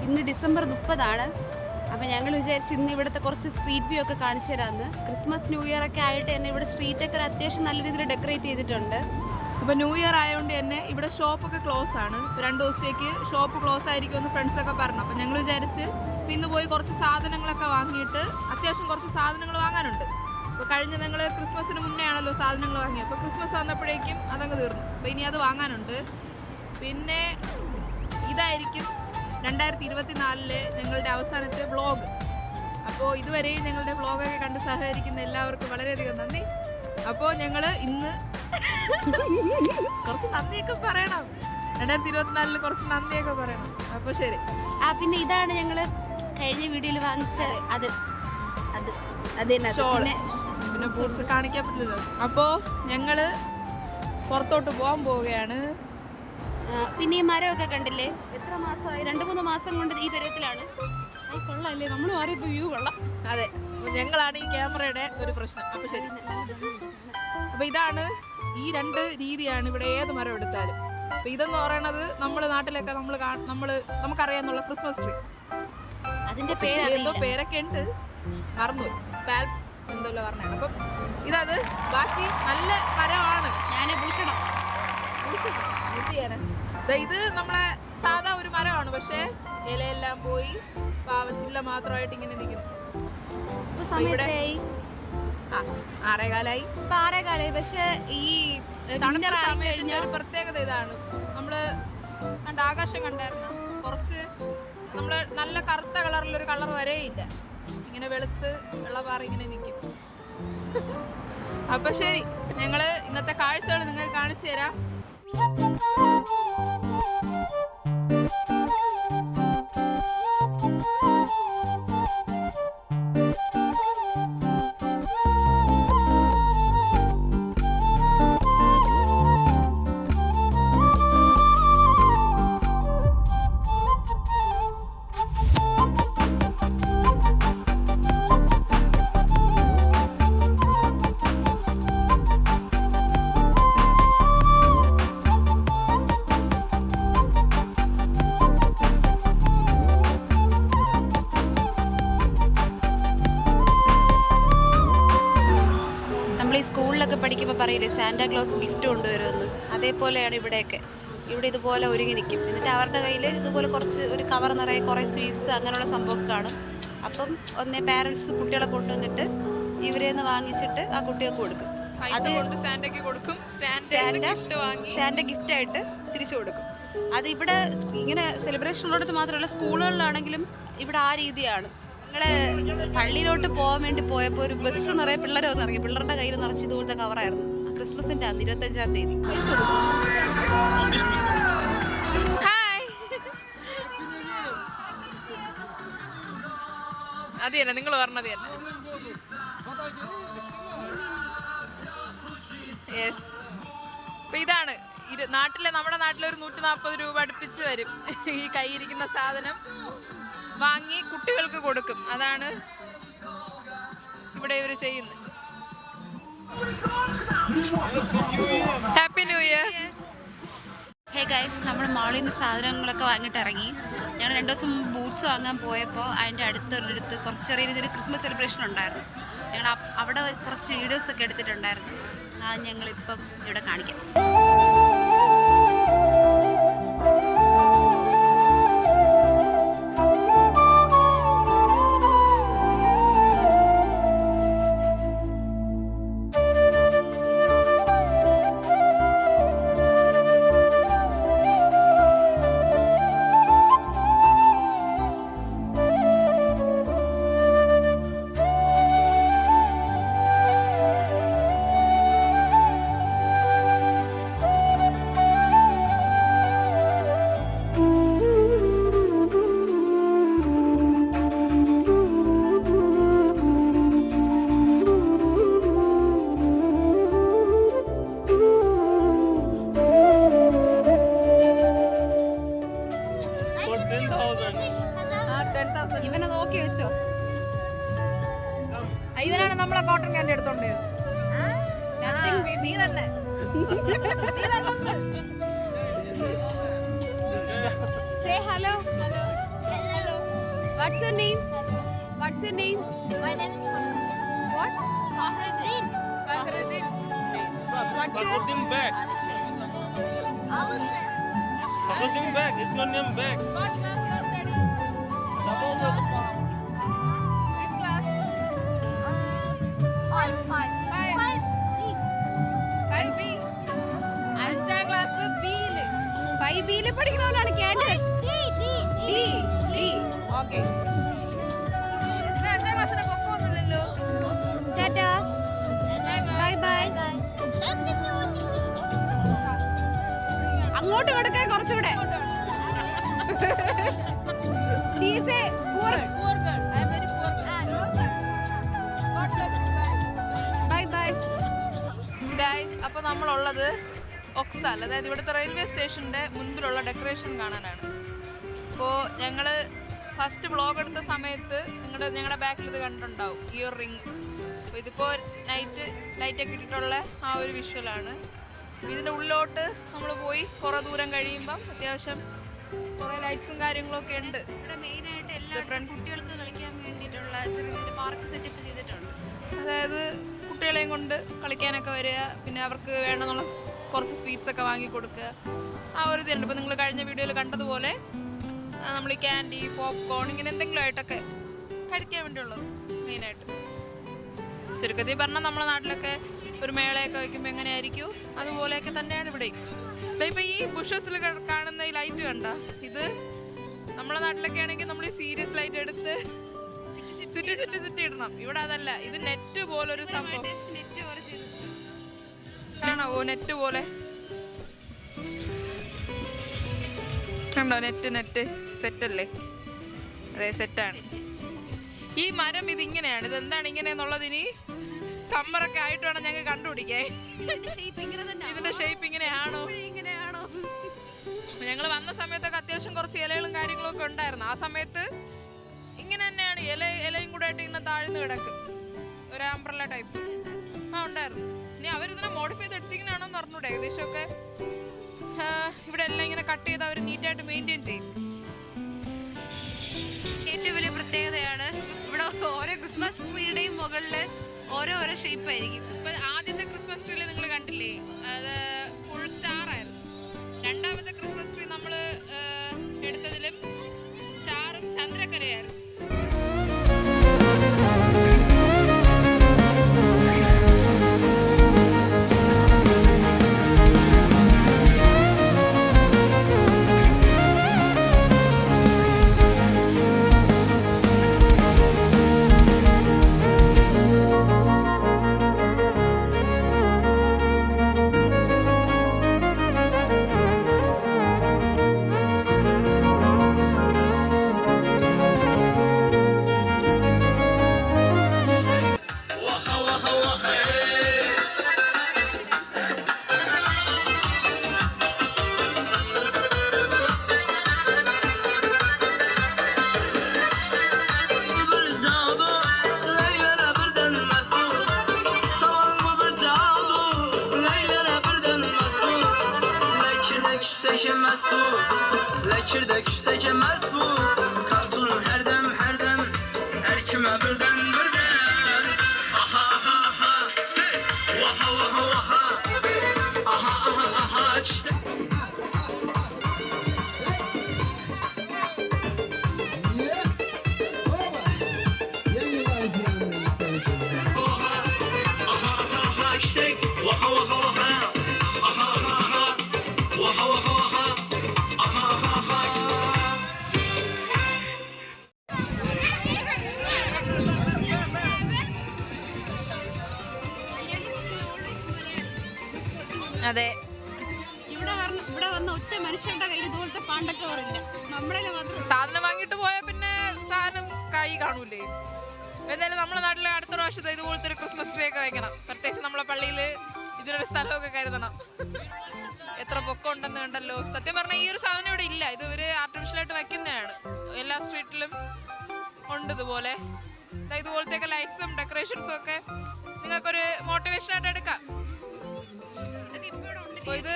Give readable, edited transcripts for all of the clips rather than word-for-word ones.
ഇന്ന് ഡിസംബർ 30. അപ്പോൾ ഞങ്ങൾ വിചാരിച്ച് ഇന്ന് ഇവിടുത്തെ കുറച്ച് സ്ട്രീറ്റ് വ്യൂ ഒക്കെ കാണിച്ചു തരാമെന്ന്. ക്രിസ്മസ് ന്യൂ ഇയർ ഒക്കെ ആയിട്ട് തന്നെ ഇവിടെ സ്ട്രീറ്റൊക്കെ അത്യാവശ്യം നല്ല രീതിയിൽ ഡെക്കറേറ്റ് ചെയ്തിട്ടുണ്ട്. അപ്പോൾ ന്യൂ ഇയർ ആയതുകൊണ്ട് തന്നെ ഇവിടെ ഷോപ്പൊക്കെ ക്ലോസ് ആണ്. 2 ദിവസത്തേക്ക് ഷോപ്പ് ക്ലോസ് ആയിരിക്കുമെന്ന് ഫ്രണ്ട്സൊക്കെ പറഞ്ഞു. അപ്പോൾ ഞങ്ങൾ വിചാരിച്ച് ഇന്ന് പോയി കുറച്ച് സാധനങ്ങളൊക്കെ വാങ്ങിയിട്ട് അത്യാവശ്യം കുറച്ച് സാധനങ്ങൾ വാങ്ങാനുണ്ട്. അപ്പോൾ കഴിഞ്ഞ ഞങ്ങൾ ക്രിസ്മസിന് മുന്നേ ആണല്ലോ സാധനങ്ങൾ വാങ്ങിയത്. അപ്പോൾ ക്രിസ്മസ് വന്നപ്പോഴേക്കും അതങ്ങ് തീർന്നു. അപ്പോൾ ഇനി അത് വാങ്ങാനുണ്ട്. പിന്നെ ഇതായിരിക്കും 2024 ഞങ്ങളുടെ അവസാനത്തെ വ്ളോഗ്. അപ്പോൾ ഇതുവരെയും ഞങ്ങളുടെ വ്ളോഗൊക്കെ കണ്ട് സഹകരിക്കുന്ന എല്ലാവർക്കും വളരെയധികം നന്ദി. അപ്പോൾ ഞങ്ങൾ ഇന്ന് കുറച്ച് നന്ദിയൊക്കെ പറയണം. 2024 കുറച്ച് നന്ദിയൊക്കെ പറയണം. അപ്പോൾ ശരി. പിന്നെ ഇതാണ് ഞങ്ങൾ കഴിഞ്ഞ വീഡിയോയിൽ വാങ്ങിച്ച അത് പിന്നെ ബൂട്ട്സ് കാണിക്കാൻ പറ്റില്ലല്ലോ. അപ്പോൾ ഞങ്ങൾ പുറത്തോട്ട് പോകാൻ പോവുകയാണ്. പിന്നെ ഈ മരമൊക്കെ കണ്ടില്ലേ, എത്ര മാസമായി? 2-3 മാസം കൊണ്ട് ഈ പരുവത്തിലാണ്. കൊള്ളാല്ലേ, നമ്മൾ മാറിയപ്പോൾ വ്യൂ കൊള്ളാം. അതെ, ഞങ്ങളാണ് ഈ ക്യാമറയുടെ ഒരു പ്രശ്നം. അപ്പോൾ ശരി. അപ്പോൾ ഇതാണ് ഈ 2 രീതിയാണ് ഇവിടെ ഏത് മരം എടുത്താലും. അപ്പോൾ ഇതെന്ന് പറയണത് നമ്മുടെ നാട്ടിലൊക്കെ നമുക്കറിയാന്നുള്ള ക്രിസ്മസ് ട്രീ. അതിന്റെ എന്തോ പേരൊക്കെ ഉണ്ട്, മറന്നുപോയി. പാൽപ്സ് എന്തല്ലോ പറഞ്ഞാണ്. അപ്പം ഇതത് ബാക്കി നല്ല മരമാണ്. ഇത് നമ്മളെ സാധാ ഒരു മരമാണ്, പക്ഷേ ഇലയെല്ലാം പോയി പാവച്ചില്ല മാത്രമായിട്ട് ഇങ്ങനെ നിൽക്കുന്നു. 6:15 6:15. പക്ഷെ ഈ തണുത്ത സമയത്തിന്റെ ഒരു പ്രത്യേകത ഇതാണ്. നമ്മള് ആകാശം കണ്ടായിരുന്നു, കുറച്ച് നമ്മള് നല്ല കറുത്ത കളറിലൊരു കളർ വരെയില്ല, ഇങ്ങനെ വെളുത്ത് വെള്ളപ്പാറി ഇങ്ങനെ നിൽക്കും. അപ്പൊ ശരി, ഞങ്ങള് ഇന്നത്തെ കാഴ്ചകൾ നിങ്ങൾക്ക് കാണിച്ചു തരാം. സ്കൂളിലൊക്കെ പഠിക്കുമ്പോൾ പറയില്ലേ സാന്റാക്ലോസ് ഗിഫ്റ്റ് കൊണ്ടുവരുമെന്ന്, അതേപോലെയാണ് ഇവിടെയൊക്കെ. ഇവിടെ ഇതുപോലെ ഒരുങ്ങി നിൽക്കും. എന്നിട്ട് അവരുടെ കയ്യിൽ ഇതുപോലെ ഒരു കവർ നിറയെ കുറേ സ്വീറ്റ്സ് അങ്ങനെയുള്ള സംഭവമൊക്കെ കാണും. അപ്പം പാരൻസ് കുട്ടികളെ കൊണ്ടുവന്നിട്ട് ഇവരെന്ന് വാങ്ങിച്ചിട്ട് ആ കുട്ടികൾക്ക് കൊടുക്കും. സാന്റ ഗിഫ്റ്റായിട്ട് തിരിച്ചു കൊടുക്കും. അത് ഇവിടെ ഇങ്ങനെ സെലിബ്രേഷൻ ഉള്ളിടത്ത് മാത്രമല്ല, സ്കൂളുകളിലാണെങ്കിലും ഇവിടെ ആ രീതിയാണ്. ഞങ്ങള് പള്ളിയിലോട്ട് പോകാൻ വേണ്ടി പോയപ്പോൾ ഒരു ബസ് നിറയെ പിള്ളേരെ വന്ന് ഇറങ്ങി. പിള്ളേരുടെ കയ്യിൽ നിറച്ച് ഇതുപോലത്തെ കവറായിരുന്നു. ക്രിസ്മസിന്റെ അന്ന് 25-ാം തീയതി. അത് തന്നെ നിങ്ങൾ പറഞ്ഞത് തന്നെ. അപ്പൊ ഇതാണ് നമ്മുടെ നാട്ടിലെ ഒരു 140 രൂപ അടുപ്പിച്ച് വരും ഈ കയ്യിരിക്കുന്ന സാധനം വാങ്ങി കുട്ടികൾക്ക് കൊടുക്കും. അതാണ് ഇവിടെ ഇവർ ചെയ്യുന്നത്. Happy new year. Hey guys, നമ്മൾ മാളിൽ നിന്ന് സാധനങ്ങളൊക്കെ വാങ്ങിയിട്ട് ഇറങ്ങി. ഞങ്ങൾ 2 ദിവസം ബൂട്ട്സ് വാങ്ങാൻ പോയപ്പോൾ അതിൻ്റെ അടുത്തൊരിടത്ത് കുറച്ച് ചെറിയ രീതിയിൽ ക്രിസ്മസ് സെലിബ്രേഷൻ ഉണ്ടായിരുന്നു. ഞങ്ങൾ അവിടെ കുറച്ച് വീഡിയോസൊക്കെ എടുത്തിട്ടുണ്ടായിരുന്നു. അത് ഞങ്ങളിപ്പം ഇവിടെ കാണിക്കാം. ഇവനെ നോക്കി വെച്ചോ. ഇവനാണ് നമ്മളെ കോട്ടൺ ക്യാൻഡി എടുത്തോണ്ടേ. നീ തന്നെ Say hello. What's your name? What's your name? My name is What? Fahruddin. What's your Fakhruddin Beg. Alisher. Fakhruddin Beg. It's your name Beg. What class you are studying? Which class? Five. Five. 5B. 5ാം class ബിയില്. 5B പഠിക്കുന്നവനാണ് candidate. D. Okay. 5ാം ക്ലാസ്സിന് പൊക്കമൊന്നുമില്ലല്ലോ. Tata. Bye bye. That's if you was English. അങ്ങോട്ട് കൊടുക്കാൻ കുറച്ചുകൂടെ. She is a poor. Poor girl. I am very poor girl. God bless you. Bye. Bye bye. Guys, അപ്പോൾ നമ്മളുള്ളത് ഒക്സാൽ, അതായത് ഇവിടുത്തെ റെയിൽവേ സ്റ്റേഷൻ്റെ മുൻപിലുള്ള ഡെക്കറേഷൻ കാണാനാണ്. അപ്പോൾ ഞങ്ങൾ ഫസ്റ്റ് വ്ളോഗ് എടുത്ത സമയത്ത് ഞങ്ങളുടെ ബാക്കിൽ ഇത് കണ്ടിട്ടുണ്ടാവും, ഈ ഒരു റിങ്. അപ്പോൾ ഇതിപ്പോൾ ലൈറ്റൊക്കെ ഇട്ടിട്ടുള്ള ആ ഒരു വിഷ്വലാണ്. ഇതിൻ്റെ ഉള്ളിലോട്ട് നമ്മൾ പോയി കുറേ ദൂരം കഴിയുമ്പം അത്യാവശ്യം കുറേ ലൈറ്റ്സും കാര്യങ്ങളൊക്കെ ഉണ്ട്. ഇവിടെ മെയിനായിട്ട് എല്ലായിടത്തും കുട്ടികൾക്ക് കളിക്കാൻ വേണ്ടിയിട്ടുള്ള ചെറിയൊരു പാർക്ക് സെറ്റപ്പ് ചെയ്തിട്ടുണ്ട്. അതായത് കുട്ടികളെയും കൊണ്ട് കളിക്കാനൊക്കെ വരിക, പിന്നെ അവർക്ക് വേണമെന്നുള്ള കുറച്ച് സ്വീറ്റ്സ് ഒക്കെ വാങ്ങി കൊടുക്കുക, ആ ഒരു ഇതുണ്ട്. ഇപ്പോൾ നിങ്ങൾ കഴിഞ്ഞ വീഡിയോയിൽ കണ്ടതുപോലെ നമ്മൾ ഈ ക്യാൻഡി, പോപ്കോൺ ഇങ്ങനെ എന്തെങ്കിലും ആയിട്ടൊക്കെ കഴിക്കാൻ വേണ്ടിയുള്ളത് മെയിനായിട്ട്. ചുരുക്കത്തിൽ പറഞ്ഞാൽ നമ്മുടെ നാട്ടിലൊക്കെ ഒരു മേളയൊക്കെ വയ്ക്കുമ്പോൾ എങ്ങനെയായിരിക്കും അതുപോലെയൊക്കെ തന്നെയാണ് ഇവിടെ. ഇപ്പോൾ ഈ ബുഷസിൽ കാണുന്ന ഈ ലൈറ്റ് കണ്ട, ഇത് നമ്മുടെ നാട്ടിലൊക്കെ ആണെങ്കിൽ നമ്മൾ ഈ സീരിയസ് ലൈറ്റ് എടുത്ത് ചുറ്റി ഇടണം. ഇവിടെ അതല്ല, ഇത് നെറ്റ് പോലെ ഒരു സംഭവം. നെറ്റ് പോലെ ചെയ്തിട്ടുണ്ട്. ആണോ? ഓ, നെറ്റ് പോലെ കണ്ടോ? നെറ്റ് സെറ്റല്ലേ? അതെ, സെറ്റാണ്. ഈ മരം ഇതിങ്ങനെയാണ്. ഇതെന്താണ് ഇങ്ങനെയെന്നുള്ളത് ഇനി സമ്മറൊക്കെ ആയിട്ട് വേണം ഞങ്ങൾക്ക് കണ്ടുപിടിക്കാൻ. ഇതിന്റെ ഷേപ്പ് ഇങ്ങനെയാണോ? ഞങ്ങൾ വന്ന സമയത്തൊക്കെ അത്യാവശ്യം കുറച്ച് ഇലകളും കാര്യങ്ങളൊക്കെ ഉണ്ടായിരുന്നു. ആ സമയത്ത് ഇങ്ങനെ തന്നെയാണ്, ഇലയും കൂടെ ആയിട്ട് ഇങ്ങനെ താഴ്ന്നു കിടക്കും, ഒരു അംബ്രല്ല ടൈപ്പ്. ഉണ്ടായിരുന്നു. ഇനി അവരിതിനെ മോഡിഫൈ ചെയ്ത് എടുത്തിങ്ങനെയാണോന്ന് പറഞ്ഞൂടെ. ഏകദേശമൊക്കെ ഇവിടെ എല്ലാം ഇങ്ങനെ കട്ട് ചെയ്ത് അവർ നീറ്റായിട്ട് മെയിൻറ്റെയിൻ ചെയ്യും. ഏറ്റവും വലിയ പ്രത്യേകതയാണ് ഇവിടെ ഓരോ ക്രിസ്മസ് ട്രീയുടെയും മുകളിൽ ഓരോ ഷേപ്പ് ആയിരിക്കും. ഇപ്പം ആദ്യത്തെ ക്രിസ്മസ് ട്രീയിൽ നിങ്ങൾ കണ്ടില്ലേ, അത് ഫുൾ സ്റ്റാർ ആയിരുന്നു. രണ്ടാമത്തെ ക്രിസ്മസ് ട്രീ നമ്മൾ എടുത്തതിലും സ്റ്റാറും ചന്ദ്രക്കരയായിരുന്നു. അതെ, ഇവിടെ വന്ന ഒറ്റ മനുഷ്യരുടെ കയ്യിൽ ഇതുപോലത്തെ പാണ്ടൊക്കെ ഓറില്ല. നമ്മുടെ മാത്രം സാധനം വാങ്ങിയിട്ട് പോയാൽ പിന്നെ സാധനം കൈ കാണൂലേ. എന്തായാലും നമ്മുടെ നാട്ടിലെ അടുത്ത പ്രാവശ്യത്തെ ഇതുപോലത്തെ ഒരു ക്രിസ്മസ് ട്രീ ഒക്കെ വെക്കണം. പ്രത്യേകിച്ച് നമ്മളെ പള്ളിയിൽ ഇതിനൊരു സ്ഥലമൊക്കെ കരുതണം. എത്ര പൊക്കം ഉണ്ടെന്ന് കണ്ടല്ലോ. സത്യം പറഞ്ഞാൽ ഈ ഒരു സാധനം ഇവിടെ ഇല്ല, ഇത് ഒരു ആർട്ടിഫിഷ്യലായിട്ട് വെക്കുന്നതാണ്. എല്ലാ സ്ട്രീറ്റിലും ഉണ്ട് ഇതുപോലെ. ഇതുപോലത്തെയൊക്കെ ലൈറ്റ്സും ഡെക്കറേഷൻസും ഒക്കെ നിങ്ങൾക്കൊരു മോട്ടിവേഷനായിട്ട് എടുക്കാം. അപ്പോൾ ഇത്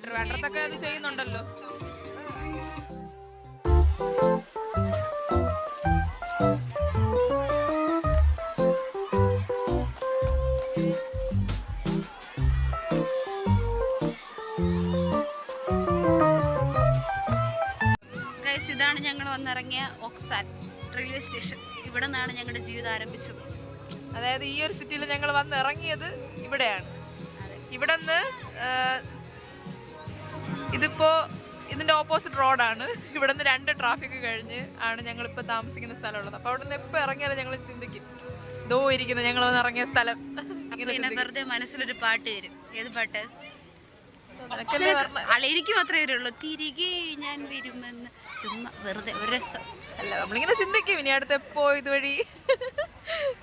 ട്രിവാൻഡ്രത്തൊക്കെ അത് ചെയ്യുന്നുണ്ടല്ലോ. ഞങ്ങൾ വന്നിറങ്ങിയ ഒക്സാൻ റെയിൽവേ സ്റ്റേഷൻ. ഇവിടെ നിന്നാണ് ഞങ്ങളുടെ ജീവിതം ആരംഭിച്ചത്. അതായത് ഈ ഒരു സിറ്റിയിൽ ഞങ്ങൾ വന്ന് ഇറങ്ങിയത് ഇവിടെയാണ്. ഇവിടെ നിന്ന് ഇതിപ്പോൾ ഇതിൻ്റെ ഓപ്പോസിറ്റ് റോഡാണ്. ഇവിടെ നിന്ന് 2 ട്രാഫിക് കഴിഞ്ഞ് ആണ് ഞങ്ങളിപ്പോൾ താമസിക്കുന്ന സ്ഥലമുള്ളത്. അപ്പോൾ അവിടെ നിന്ന് എപ്പോൾ ഇറങ്ങിയാലും ഞങ്ങൾ ചിന്തിക്കും ദോ ഇരിക്കുന്നത് ഞങ്ങൾ വന്ന് ഇറങ്ങിയ സ്ഥലം. പിന്നെ വെറുതെ മനസ്സിലൊരു പാട്ട് വരും. ഏത് പാട്ട്? അതൊക്കെയല്ലേ അല്ല, എനിക്ക് മാത്രമേ വരുള്ളൂ. തിരികെ ഞാൻ വരുമെന്ന്. ചുമ്മാ വെറുതെ ഒരു രസം. അല്ല, നമ്മളിങ്ങനെ ചിന്തിക്കും ഇനി അടുത്ത് എപ്പോ ഇതുവഴി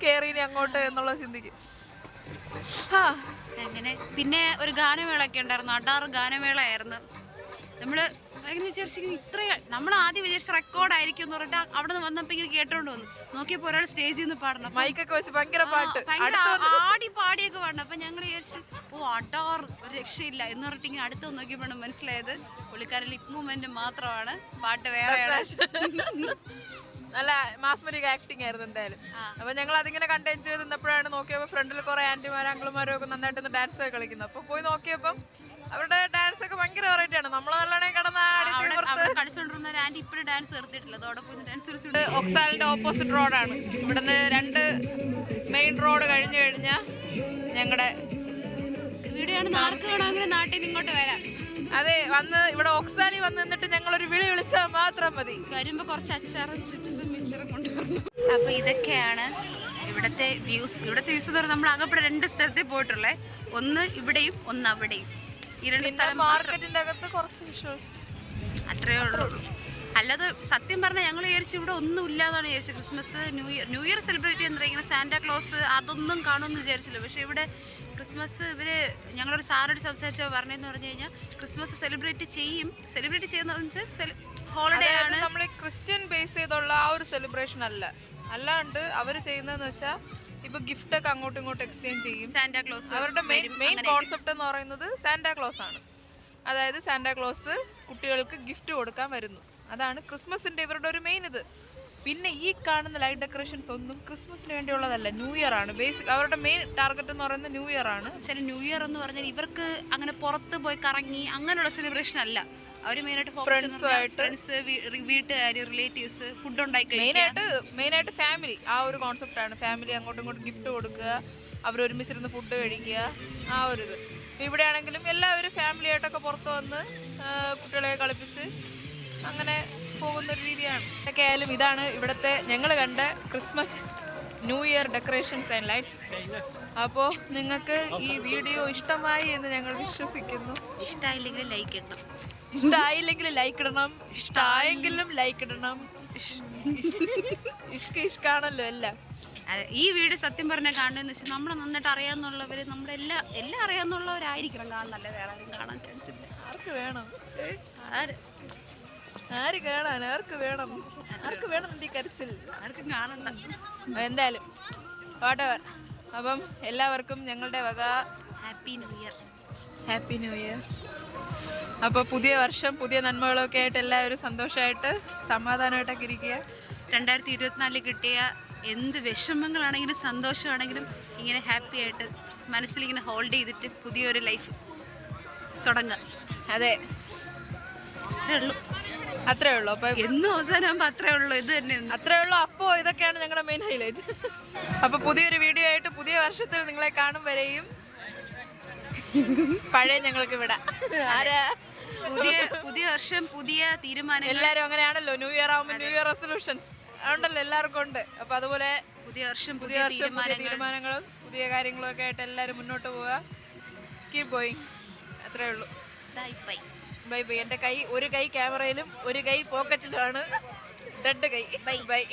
കയറി ഇനി അങ്ങോട്ട് എന്നുള്ളത് ചിന്തിക്കും. അങ്ങനെ പിന്നെ ഒരു ഗാനമേളൊക്കെ ഉണ്ടായിരുന്നു. അടാറ് ഗാനമേളയായിരുന്നു. നമ്മള് ഭയങ്കര വിചാരിച്ചിരിക്കുന്നു ഇത്രയും നമ്മൾ ആദ്യം വിചാരിച്ച റെക്കോർഡായിരിക്കും എന്ന് പറഞ്ഞിട്ട് അവിടെ നിന്ന് വന്നപ്പോൾ ഇങ്ങനെ കേട്ടോണ്ട് വന്നു. നോക്കിയപ്പോൾ ഒരാൾ സ്റ്റേജിൽ നിന്ന് പാടണം, മൈക്കൊക്കെ വെച്ച് ഭയങ്കര പാട്ട്, ഭയങ്കര ആടി പാടിയൊക്കെ പാടണം. അപ്പം ഞങ്ങൾ വിചാരിച്ചു അടാർ ഒരു രക്ഷയില്ല എന്ന് പറഞ്ഞിട്ട് ഇങ്ങനെ അടുത്ത് നോക്കിയപ്പോഴാണ് മനസ്സിലായത് പുള്ളിക്കാരൻ ലിപ് മൂവ്മെന്റ് മാത്രമാണ്, പാട്ട് വേറെയാണ്. നല്ല മാസ്മരിക് ആക്ടിങ് ആയിരുന്നു എന്തായാലും. അപ്പൊ ഞങ്ങൾ അതിങ്ങനെ കണ്ട് എൻജോയ് ചെയ്ത് നിന്നപ്പോഴാണ് നോക്കിയപ്പോൾ ഫ്രണ്ടിൽ കുറെ ആന്റിമാരും അങ്കിളുമാരും ഒക്കെ നന്നായിട്ട് ഡാൻസ് ഒക്കെ കളിക്കുന്നത്. അപ്പൊ പോയി നോക്കിയപ്പം അവരുടെ ഡാൻസ് ഒക്കെ ഭയങ്കര വെറൈറ്റി ആണ്. നമ്മൾ നല്ലോണം കളിച്ചോണ്ടിരുന്ന ഒരു ആന്റി ഇപ്പോഴും ഡാൻസ് നിർത്തിയിട്ടില്ല. അതോടെ പോയി ഡാൻസ് കളിച്ചിട്ട്. ഒക്സാലിന്റെ ഓപ്പോസിറ്റ് റോഡാണ്. ഇവിടുന്ന് 2 മെയിൻ റോഡ് കഴിഞ്ഞു കഴിഞ്ഞാൽ ഞങ്ങളുടെ വീഡിയോ ആണ്. ആർക്ക് വേണമെങ്കിലും നാട്ടിൽ നിന്ന് ഇങ്ങോട്ട് വരാം. അതെ, വന്ന് ഇവിടെ ഒക്സാലി വന്ന് നിന്നിട്ട് ഞങ്ങളൊരു വിളിച്ചാൽ മാത്രം മതി. വരുമ്പോ കുറച്ച് അച്ചാറും ചിപ്സും മിച്ചറും കൊണ്ടുവരണം. അപ്പൊ ഇതൊക്കെയാണ് ഇവിടത്തെ വ്യൂസ്. ഇവിടത്തെ വ്യൂസ് എന്ന് പറഞ്ഞാൽ നമ്മൾ അകപ്പെടെ 2 സ്ഥലത്തേ പോയിട്ടുള്ളേ. ഒന്ന് ഇവിടെയും ഒന്ന് അവിടെയും. ഈ 2 സ്ഥലം മാർക്കറ്റിന്റെ അകത്ത് കുറച്ച് വിഷ്വൽസ് അത്രേ ഉള്ളൂ. അല്ലാതെ സത്യം പറഞ്ഞാൽ ഞങ്ങൾ വിചാരിച്ചു ഇവിടെ ഒന്നും ഇല്ലാന്നാണ് വിചാരിച്ചത്. ക്രിസ്മസ് ന്യൂ ഇയർ സെലിബ്രേറ്റ് ചെയ്യുന്ന ഇങ്ങനെ സാന്റാക്ലോസ് അതൊന്നും കാണുമെന്ന് വിചാരിച്ചില്ല. പക്ഷേ ഇവിടെ ക്രിസ്മസ് ഞങ്ങളൊരു സാറോട് സംസാരിച്ചപ്പോൾ പറഞ്ഞതെന്ന് പറഞ്ഞു കഴിഞ്ഞാൽ ക്രിസ്മസ് സെലിബ്രേറ്റ് ചെയ്യുന്ന ഹോളിഡേ ആണ്. നമ്മൾ ക്രിസ്ത്യൻ ബേസ് ചെയ്തുള്ള ആ ഒരു സെലിബ്രേഷൻ അല്ലാണ്ട് അവർ ചെയ്യുന്നതെന്ന് വെച്ചാൽ ഇപ്പൊ ഗിഫ്റ്റ് ഒക്കെ അങ്ങോട്ടും ഇങ്ങോട്ടും എക്സ്ചേഞ്ച് ചെയ്യും. സാന്റാക്ലോസ് അവരുടെ മെയിൻ കോൺസെപ്റ്റ് എന്ന് പറയുന്നത് സാന്റാക്ലോസ് ആണ്. അതായത് സാന്റാക്ലോസ് കുട്ടികൾക്ക് ഗിഫ്റ്റ് കൊടുക്കാൻ വരുന്നു. അതാണ് ക്രിസ്മസിന്റെ ഇവരുടെ ഒരു മെയിൻ ഇത്. പിന്നെ ഈ കാണുന്ന ലൈറ്റ് ഡെക്കറേഷൻസ് ഒന്നും ക്രിസ്മസിന് വേണ്ടിയുള്ളതല്ല, ന്യൂ ഇയർ ആണ്. ബേസിക് അവരുടെ മെയിൻ ടാർഗറ്റ് എന്ന് പറയുന്നത് ന്യൂ ഇയർ ആണ്. ന്യൂ ഇയർ എന്ന് പറഞ്ഞാൽ ഇവർക്ക് അങ്ങനെ പുറത്ത് പോയി കറങ്ങി അങ്ങനെയുള്ള സെലിബ്രേഷൻ അല്ല. അവർ മെയിനായിട്ട് ഫ്രണ്ട്സ്, വീട്ടുകാർ, റിലേറ്റീവ്സ്, ഫുഡ് ഉണ്ടാക്കി മെയിനായിട്ട് ഫാമിലി. ആ ഒരു കോൺസെപ്റ്റാണ്. ഫാമിലി അങ്ങോട്ടും ഇങ്ങോട്ടും ഗിഫ്റ്റ് കൊടുക്കുക, അവർ ഒരുമിച്ചിരുന്ന് ഫുഡ് കഴിക്കുക, ആ ഒരു ഇത്. ഇവിടെ ആണെങ്കിലും എല്ലാവരും ഫാമിലി ആയിട്ടൊക്കെ പുറത്ത് വന്ന് കുട്ടികളെ കളിപ്പിച്ച് അങ്ങനെ പോകുന്നൊരു രീതിയാണ്. ഇതൊക്കെ ആയാലും ഇതാണ് ഇവിടുത്തെ ഞങ്ങൾ കണ്ട Christmas new year decorations and lights. അപ്പോൾ നിങ്ങൾക്ക് ഈ വീഡിയോ ഇഷ്ടമായി എന്ന് ഞങ്ങൾ വിശ്വസിക്കുന്നു. ഇഷ്ടമായില്ലെങ്കിൽ ലൈക്ക് ഇടണം, ഇഷ്ടമായെങ്കിലും ലൈക്ക് ഇടണം. ഇഷ്കാണല്ലോ എല്ലാം. ഈ വീഡിയോ സത്യം പറഞ്ഞാൽ കാണുന്നതെന്ന് വെച്ചാൽ നമ്മളെ നന്നായിട്ട് അറിയാവുന്നവർ, നമ്മളെല്ലാം അറിയാവുന്നവരായിരിക്കണം കാണാനല്ല, വേറെ ആരും കാണാൻ ചാൻസ് ഇല്ല. ആർക്ക് വേണം ഈ കരച്ചിൽ? ആർക്കും കാണണ്ട. എന്തായാലും വാട്ടവർ. അപ്പം എല്ലാവർക്കും ഞങ്ങളുടെ വക ഹാപ്പി ന്യൂ ഇയർ. അപ്പോൾ പുതിയ വർഷം പുതിയ നന്മകളൊക്കെ ആയിട്ട് എല്ലാവരും സന്തോഷമായിട്ട് സമാധാനമായിട്ടൊക്കെ ഇരിക്കുക. 2024 കിട്ടിയ എന്ത് വിഷമങ്ങളാണെങ്കിലും സന്തോഷമാണെങ്കിലും ഇങ്ങനെ ഹാപ്പി ആയിട്ട് മനസ്സിലിങ്ങനെ ഹോൾഡ് ചെയ്തിട്ട് പുതിയൊരു ലൈഫ് തുടങ്ങുക. അതെ, അത്രേ ഉള്ളൂ. അപ്പോൾ എന്നും അവസാനമാകുമ്പോൾ അത്രേ ഉള്ളൂ. ഇത് തന്നെ അത്രേ ഉള്ളൂ. അപ്പോൾ ഇതൊക്കെയാണ് ഞങ്ങളുടെ മെയിൻ ഹൈലൈറ്റ്. അപ്പോൾ പുതിയൊരു വീഡിയോ ആയിട്ട് പുതിയ വർഷത്തിൽ നിങ്ങളെ കാണും വരെയും പഴയ ഞങ്ങൾക്ക് വിടാം. പുതിയ വർഷം പുതിയ തീരുമാനങ്ങൾ. എല്ലാവരും അങ്ങനെയാണല്ലോ, ന്യൂ ഇയർ ആകുമ്പോൾ ന്യൂ ഇയർ റെസൊല്യൂഷൻസ് ഉണ്ടല്ലോ എല്ലാവർക്കും ഉണ്ട്. അപ്പോൾ അതുപോലെ പുതിയ വർഷം പുതിയ തീരുമാനങ്ങളും പുതിയ കാര്യങ്ങളും ഒക്കെ ആയിട്ട് എല്ലാവരും മുന്നോട്ട് പോവുക. Keep going. അത്രേ ഉള്ളൂ. Bye bye. എൻ്റെ ഒരു കൈ ക്യാമറയിലും ഒരു കൈ പോക്കറ്റിലുമാണ്. 2 കൈ. ബൈ.